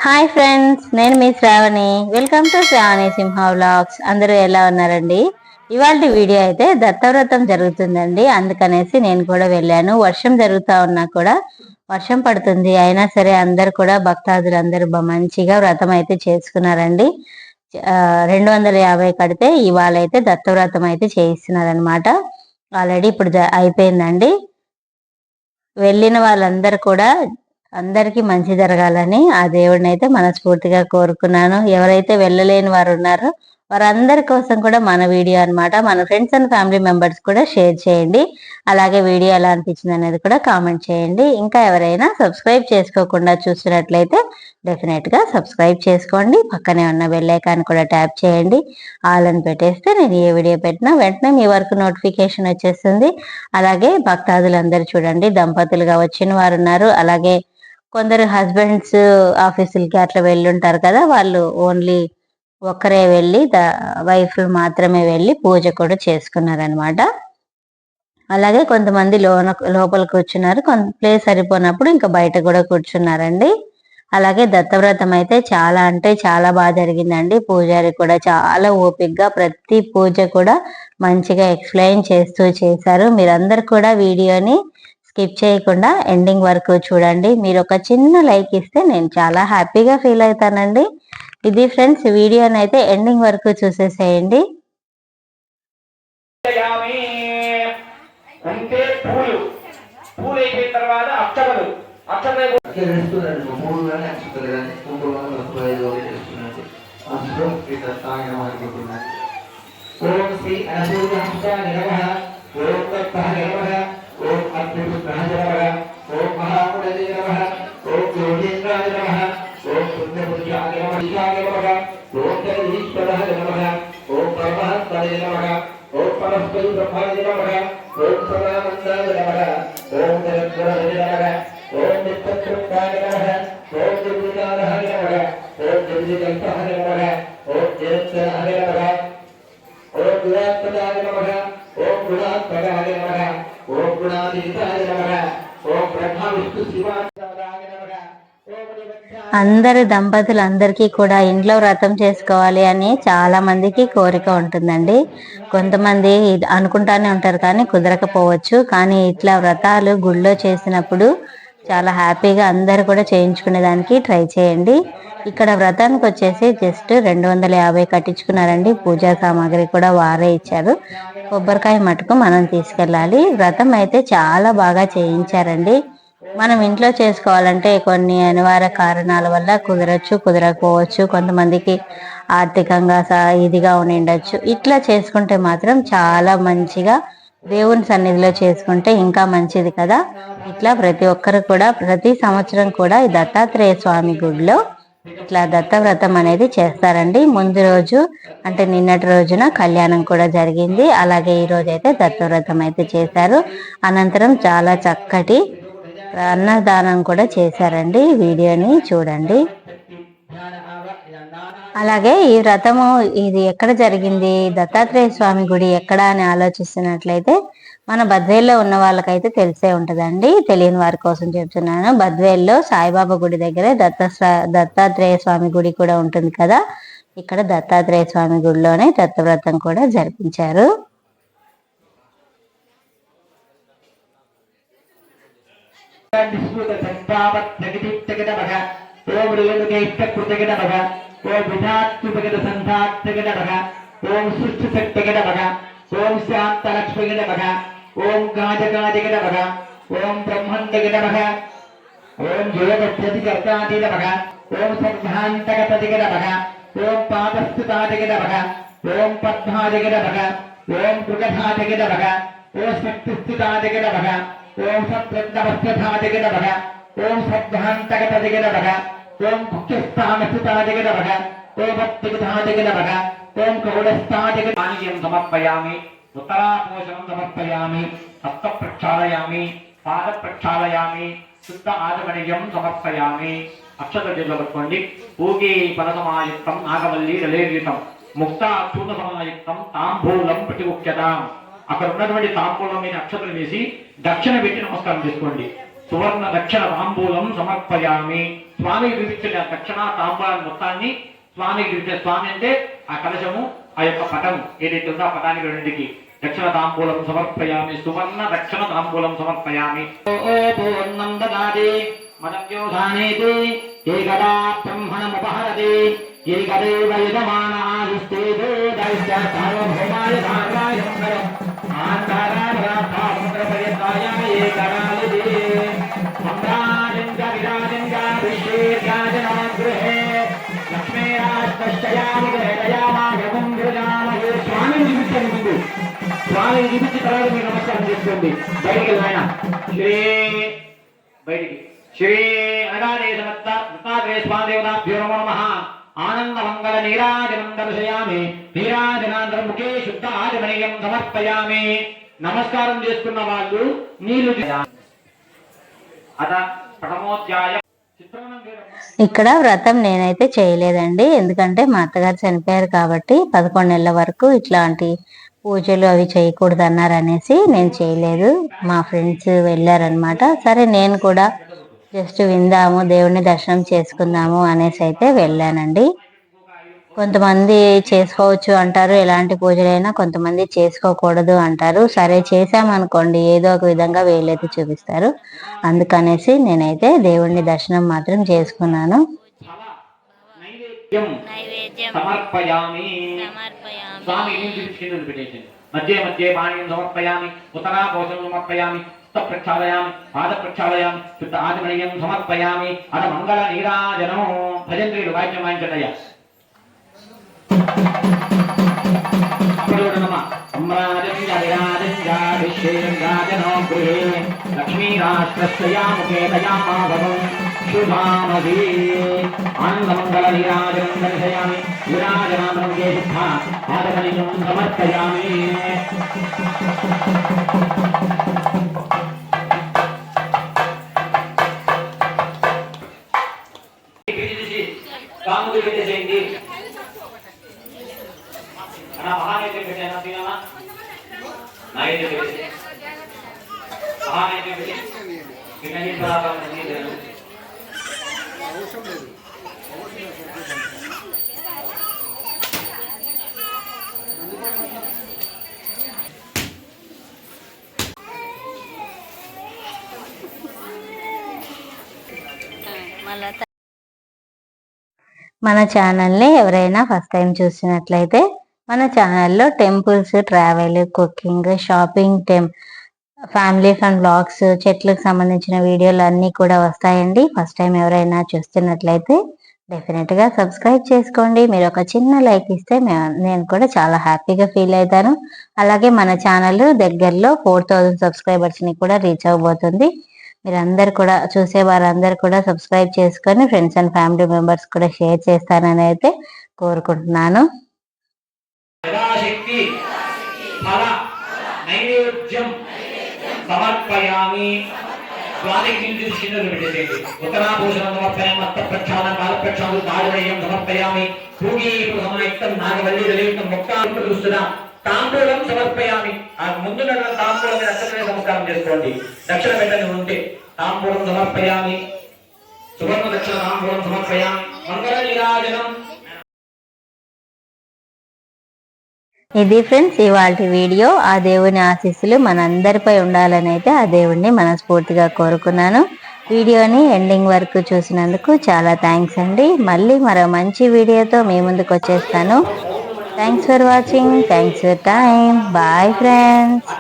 Hi friends, నేను మీ Sravani. Welcome to Sravani Simha vlogs. అందరూ ఎలా ఉన్నారండి? ఇవాళ వీడియో అయితే దత్తవ్రతం జరుగుతుందండి, అందుకనేసి నేను కూడా వెళ్ళాను. వర్షం జరుగుతా ఉన్నా కూడా, వర్షం పడుతుంది అయినా సరే అందరు కూడా భక్తాదులు అందరూ మంచిగా వ్రతం అయితే చేసుకున్నారండి. 250 కడితే ఇవాళ అయితే దత్తవ్రతం అయితే చేయిస్తున్నారనమాట. ఆల్రెడీ ఇప్పుడు అయిపోయిందండి. వెళ్ళిన వాళ్ళందరూ కూడా అందరికీ మంచి జరగాలని ఆ దేవుడిని అయితే మనస్ఫూర్తిగా కోరుకున్నాను. ఎవరైతే వెళ్ళలేని వారు ఉన్నారో వారందరి కోసం కూడా మన వీడియో అనమాట. మన ఫ్రెండ్స్ అండ్ ఫ్యామిలీ మెంబర్స్ కూడా షేర్ చేయండి. అలాగే వీడియో ఎలా అనిపించింది అనేది కూడా కామెంట్ చేయండి. ఇంకా ఎవరైనా సబ్స్క్రైబ్ చేసుకోకుండా చూస్తున్నట్లయితే డెఫినెట్ గా సబ్స్క్రైబ్ చేసుకోండి. పక్కనే ఉన్న బెల్ ఐకాన్ కూడా ట్యాప్ చేయండి. ఆల్ అని పెట్టేస్తే నేను ఏ వీడియో పెట్టినా వెంటనే మీ వరకు నోటిఫికేషన్ వచ్చేస్తుంది. అలాగే భక్తాదులందరూ చూడండి, దంపతులుగా వచ్చిన వారు ఉన్నారు. అలాగే కొందరు హస్బెండ్స్ ఆఫీసులకి అట్లా వెళ్ళుంటారు కదా, వాళ్ళు ఓన్లీ ఒక్కరే వెళ్ళి వైఫ్లు మాత్రమే వెళ్ళి పూజ కూడా చేసుకున్నారనమాట. అలాగే కొంతమంది లోపల కూర్చున్నారు, కొంత ప్లేస్ సరిపోయినప్పుడు ఇంకా బయట కూడా కూర్చున్నారండి. అలాగే దత్తవ్రతం అయితే చాలా అంటే చాలా బాగా జరిగిందండి. పూజారి కూడా చాలా ఓపికగా ప్రతి పూజ కూడా మంచిగా ఎక్స్ప్లెయిన్ చేస్తూ చేశారు. మీరందరూ కూడా వీడియోని స్కిప్ చేయకుండా ఎండింగ్ వరకు చూడండి. మీరు ఒక చిన్న లైక్ ఇస్తే నేను చాలా హ్యాపీగా ఫీల్ అవుతానండి. ఇది ఫ్రెండ్స్, వీడియోని అయితే ఎండింగ్ వరకు చూసేసేయండి. ओम अद्भुताय नमः, ओम महागुणवे नमः, ओम योगेन्द्राय नमः, ओम पुण्यपुरुषाय नमः, ओम जगदीश्वराय नमः, ओम परमहंसाय नमः, ओम परस्मै ब्रह्माय नमः, ओम सदानंदाय नमः, ओम जगद्गुरवे नमः, ओम नित्यतृप्ताय नमः, ओम निर्विकारहाय नमः, ओम निर्विकल्पाय नमः, ओम निरंजनाय नमः, ओम गुणात्मकाय नमः, ओम गुणात्मकाय नमः, ओम गुणातीताय नमः, ओम ब्रह्मा विष्णु शिवाय नमः। అందరు దంపతులందరికీ కూడా ఇంట్లో వ్రతం చేసుకోవాలి అని చాలా మందికి కోరిక ఉంటుందండి. కొంతమంది అనుకుంటానే ఉంటారు కానీ కుదరకపోవచ్చు. కానీ ఇట్లా వ్రతాలు గుళ్ళో చేసినప్పుడు చాలా హ్యాపీగా అందరు కూడా చేయించుకునే దానికి ట్రై చేయండి. ఇక్కడ వ్రతానికి వచ్చేసి జస్ట్ 250 కట్టించుకున్నారండి. పూజా సామాగ్రి కూడా వారే ఇచ్చారు. కొబ్బరికాయ మటుకు మనం తీసుకెళ్ళాలి. వ్రతం అయితే చాలా బాగా చేయించారండి. మనం ఇంట్లో చేసుకోవాలంటే కొన్ని అనివార్య కారణాల వల్ల కుదరచ్చు, కుదరకపోవచ్చు. కొంతమందికి ఆర్థికంగా ఇదిగా ఉండిండొచ్చు. ఇట్లా చేసుకుంటే మాత్రం చాలా మంచిగా దేవుని సన్నిధిలో చేసుకుంటే ఇంకా మంచిది కదా. ఇట్లా ప్రతి ఒక్కరు కూడా ప్రతి సంవత్సరం కూడా ఈ దత్తాత్రేయ స్వామి గుడిలో ఇట్లా దత్తవ్రతం అనేది చేస్తారండి. ముందు రోజు అంటే నిన్నటి రోజున కళ్యాణం కూడా జరిగింది. అలాగే ఈ రోజు అయితే దత్తవ్రతం అయితే చేశారు. అనంతరం చాలా చక్కటి అన్నదానం కూడా చేశారండి. వీడియోని చూడండి. అలాగే ఈ వ్రతము ఇది ఎక్కడ జరిగింది, దత్తాత్రేయ స్వామి గుడి ఎక్కడ అని ఆలోచిస్తున్నట్లయితే మన బద్వేల్లో ఉన్న వాళ్ళకైతే తెలిసే ఉంటుందండి. తెలియని వారి కోసం చెప్తున్నాను. బద్వేల్లో సాయిబాబా గుడి దగ్గరే దత్తాత్రేయ స్వామి గుడి కూడా ఉంటుంది కదా. ఇక్కడ దత్తాత్రేయ స్వామి గుడిలోనే దత్తవ్రతం కూడా జరిపించారు. ओम सृष्टि शक्ति नमः, ओम शांत लक्ष्मी नमः, ओम गाजगाज नमः, ओम ब्रह्मण्ड नमः, ओम जयगति कर्तादि नमः, ओम सर्वांतगति नमः, ओम पादस्तुतादि नमः, ओम पद्मादि नमः, ओम कृगधादि नमः, ओम शक्तिस्तुतादि नमः, ओम सत्रन्दवस्त्रधादि नमः, ओम सर्वांतगति नमः, ओम मुख्यस्थानस्तुतादि नमः, ओम भक्तिगधादि नमः, ओम कौलस्थादिकं समर्पयामि, उत्तरापोषणं समर्पयामि, हस्त प्रक्षालयामि, पाद प्रक्षालयामि, शुद्ध आचमनीयं समर्पयामि। अक्षतजलं पట్టుకోండి. ఊగే పరసమాయుక్తం నాగవల్లి రలేయుతం ముక్తా చూర్ణ సమాయుక్తం తాంబూలం ప్రతిముఖ్యతాం. అక్కడ ఉన్నటువంటి తాంబూలం మీద అక్షతలు వేసి దక్షిణ పెట్టి నమస్కారం చేసుకోండి. సువర్ణ దక్షిణ తాంబూలం సమర్పయామి. స్వామికి చూపించిన దక్షిణ తాంబూలాన్ని మొత్తాన్ని స్వామికి చూపించే, స్వామి అంటే ఆ కలశము, ఆ యొక్క పటము ఏదైతే ఉందో ఆ పటానికి రెండింటికి దక్షిణ తాంబూలం సమర్పయామి. సువర్ణ దక్షిణ తాంబూలం సమర్పయామి. పూర్ణం దదాతి మదవ్యోధానేతి ఏకదా బ్రహ్మణముపహరతి ఏకదేవ యజమానాదిస్తేదో దైత్య సార్వభౌమాయ సార్వాయ మంగళం ఆంతరాపర్యంతాయ ఏకరాలిది మంత్రాజంగ విరాజంగ విశ్వేర్యాజనో గృహే లక్ష్మీరాష్టయామి గ్రహయామాగం గృజామహే. స్వామిని చూపించండి ముందు, స్వామిని చూపించిన తర్వాత మీరు నమస్కారం చేసుకోండి. బయటికి వెళ్ళిన శ్రీ బయటికి శ్రీ అనగానే సమత్త దత్తాత్రేయ స్వామిదేవతాభ్యో నమో నమః. ఆనంద మంగళ నీరాజనం దర్శయామి. నీరాజనాంతరం ముఖే శుద్ధ ఆచమనీయం సమర్పయామి. నమస్కారం చేసుకున్న వాళ్ళు నీళ్లు అత ప్రథమోధ్యాయ. ఇక్కడ వ్రతం నేనైతే చేయలేదండి, ఎందుకంటే మా అత్తగారు చనిపోయారు కాబట్టి 11 నెలల వరకు ఇట్లాంటి పూజలు అవి చేయకూడదు అన్నారు అనేసి నేను చేయలేదు. మా ఫ్రెండ్స్ వెళ్ళారనమాట. సరే నేను కూడా జస్ట్ విందాము, దేవుణ్ణి దర్శనం చేసుకుందాము అనేసి అయితే వెళ్ళానండి. కొంతమంది చేసుకోవచ్చు అంటారు ఎలాంటి పూజలైనా, కొంతమంది చేసుకోకూడదు అంటారు. సరే చేసామనుకోండి ఏదో ఒక విధంగా వేలైతే చూపిస్తారు. అందుకనేసి నేనైతే దేవుణ్ణి దర్శనం మాత్రం చేసుకున్నాను. సమర్పయామి. స్వామి మధ్య మధ్య పాణీయం సమర్పయామి. ఉత్తరా భోజనం సమర్పయామి. ప్రక్షాళయామి పాద ప్రక్షాళయామి శుద్ధ ఆదిమనీయం సమర్పయామి. అద మంగళ నీరాజనం. భజంత్రులు వాయిద్యం వాయించడయ్యా. ఆనందమంగళ నీరాజనం దర్శయామి. నీరాజనానందం శుద్ధ ఆదిమనీయం సమర్పయామి. కాముడు పెట్టేసేయండి. మహానైవేద్యం పెట్టాను తినమా, నైవేద్యం పెట్టేసి మహానైవేద్యం పెట్టి మన ఛానల్ని ఎవరైనా ఫస్ట్ టైం చూసినట్లయితే మన ఛానల్లో temples, travel, cooking, shopping, family fun blogs, చెట్లకు సంబంధించిన వీడియోలు అన్నీ కూడా వస్తాయండి. ఫస్ట్ టైం ఎవరైనా చూస్తున్నట్లయితే డెఫినెట్గా సబ్స్క్రైబ్ చేసుకోండి. మీరు ఒక చిన్న లైక్ ఇస్తే నేను కూడా చాలా హ్యాపీగా ఫీల్ అవుతాను. అలాగే మన ఛానల్ దగ్గరలో 4000 సబ్స్క్రైబర్స్ని కూడా రీచ్ అవ్వబోతుంది. మీరందరు కూడా, చూసే వారందరూ కూడా సబ్స్క్రైబ్ చేసుకొని ఫ్రెండ్స్ అండ్ ఫ్యామిలీ మెంబర్స్ కూడా షేర్ చేస్తానని అయితే కోరుకుంటున్నాను. నైవేద్యం సమర్పయామి. స్వామికి ఉత్తరాభూషణం సమర్పయామి. హస్త ప్రక్షాళన పాద ప్రక్షాళన దాడిమయం సమర్పయామి. పూగీపుడు సమాయుక్తం నాగవల్లి దళయుక్తం ముక్తాంపు చూస్తున్న తాంబూలం సమర్పయామి. ఆ ముందు తాంబూలం మీద అక్షరమే నమస్కారం చేసుకోండి. దక్షిణ పెట్టని ఉంటే తాంబూలం సమర్పయామి. సువర్ణ దక్షిణ తాంబూలం సమర్పయామి. మంగళ నీరాజనం. ఇది ఫ్రెండ్స్ ఇవాల్టి వీడియో. ఆ దేవుని ఆశీస్సులు మనందరిపై ఉండాలని అయితే ఆ దేవుణ్ణి మనస్ఫూర్తిగా కోరుకున్నాను. వీడియోని ఎండింగ్ వరకు చూసినందుకు చాలా థ్యాంక్స్ అండి. మళ్ళీ మరో మంచి వీడియోతో మీ ముందుకు వచ్చేస్తాను. Thanks for watching. Thanks for time. Bye friends.